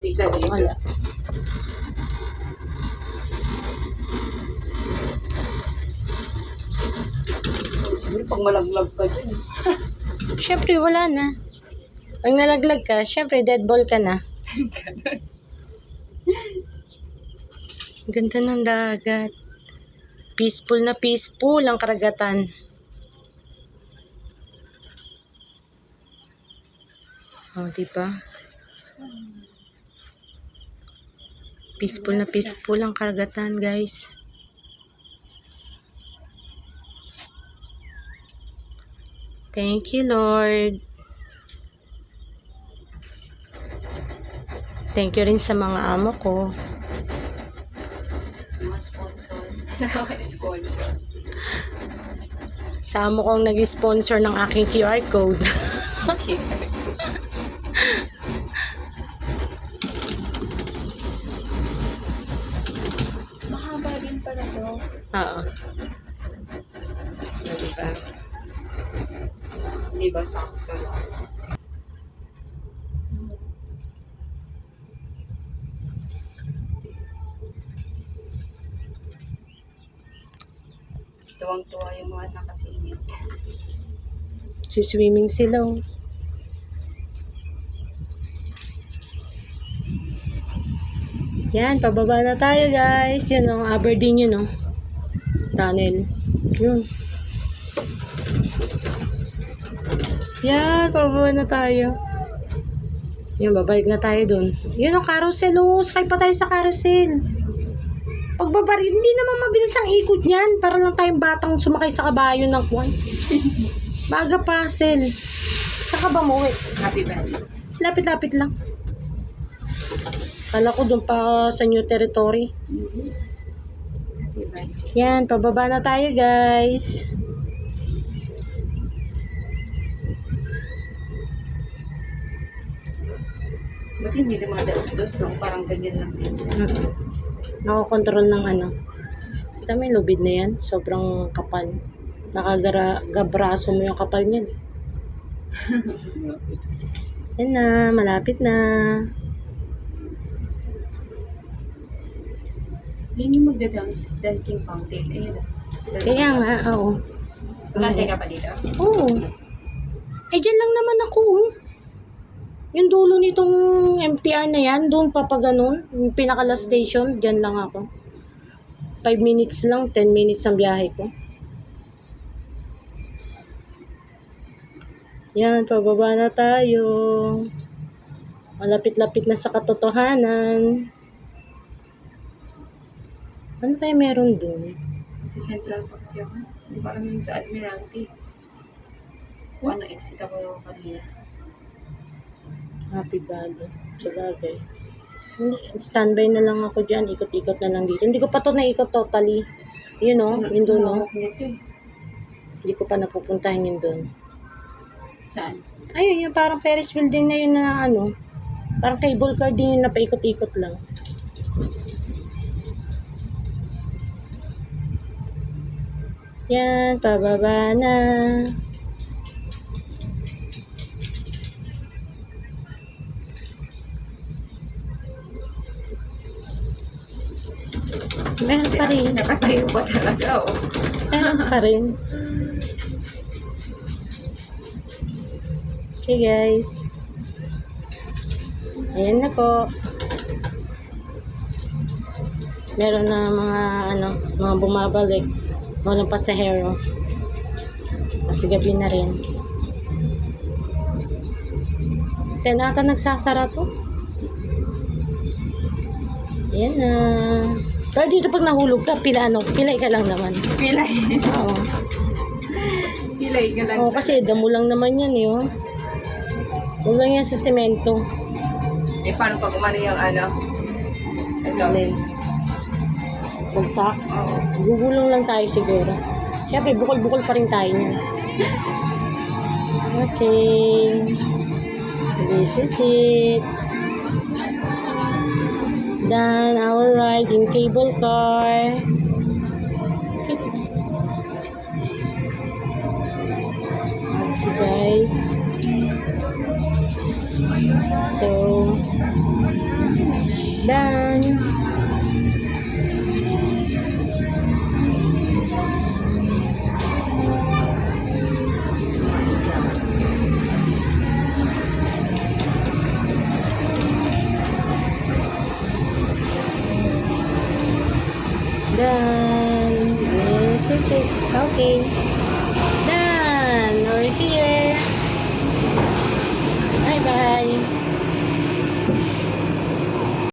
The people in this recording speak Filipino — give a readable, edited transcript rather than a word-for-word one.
Wala. Siguro pag malaglag ka dyan. Siyempre, wala na. Pag nalaglag ka, siyempre, dead ball ka na. Ganda ng dagat. Peaceful na peaceful ang karagatan. Oh, diba? Peaceful na peaceful ang karagatan, guys. Thank you, Lord. Thank you rin sa mga amo ko. Sa mga sponsor. Sa mga sponsor. Sa amo kong nag-sponsor ng aking QR code. Okay. Mahaba din pala to. Oo. Diba? Hindi ba sakto lang? Tuwang-tuwa yung mga nakasingit. Swimming sila. Oh. Yan, pababa na tayo, guys. Yan ang Aberdeen yun, oh. Tunnel. Yun. Yan, pababa na tayo. Yan, babalik na tayo dun. Yun ang carousel, oh. Sakay pa tayo sa carousel. Pagbabari, hindi naman mabilis ang ikot niyan. Para lang tayong batang sumakay sa kabayo ng kwan. Maaga pa, Sel. Saka ba mo, Happy birthday. Lapit-lapit lang. Kala ko doon pa sa new territory. Happy birthday. Yan, pababa na tayo, guys. Ba't hindi dumadaos-dos no? Parang ganyan lang din siya. Nakokontrol ng ano. Kita mo yung lubid na yan? Sobrang kapal. Nakagabraso mo yung kapal niyan. Yan na, malapit na. Yan yung dancing fountain. Ayun na. Kaya nga, oo. Kantay ka pa dito? Oo. Eh, dyan lang naman ako. Yung dulo nitong MTR na yan, doon pa ganun. Yung pinaka-last station, dyan lang ako. 5 minutes lang, 10 minutes ang biyahe ko. Yan, pababa na tayo. Malapit-lapit na sa katotohanan. Ano kaya meron doon? Sa Central Park siya ka. Hindi ko alam yung sa Admiralty. Kung ano exit ako kanina. Happy Valley. Sabagay. Hindi, standby na lang ako dyan. Ikot-ikot na lang dito. Hindi ko pa to naikot totally. Yun o, yun doon o. Hindi ko pa napupuntahan yun doon. Saan? Ayun, yung parang Ferris wheel din na yun na ano. Parang cable car din yun na paikot-ikot lang. Yan, pababa na. Meron pa rin. Nakatayo pa talaga, oh. Meron pa rin. Okay, guys. Ayan na po. Meron na mga bumabalik. Walang pasahero. Kasi gabi na rin. 10 ata nagsasara to. Ayan na. Pero dito pag nahulog ka, pilay ka lang naman. Pilay. Oo. Pilay ka lang. Oo, kasi damo lang naman yan, yun. Huwag lang yan sa semento. Eh, paano pag umano yung ano? Ito. Bagsak. Oo. Gugulong lang tayo siguro. Siyempre, bukol-bukol pa rin tayo niyan. Okay. This is it. Done our ride in cable car. Okay, guys. So, Done. Done. This is it. Okay. Done. We're here. Bye-bye.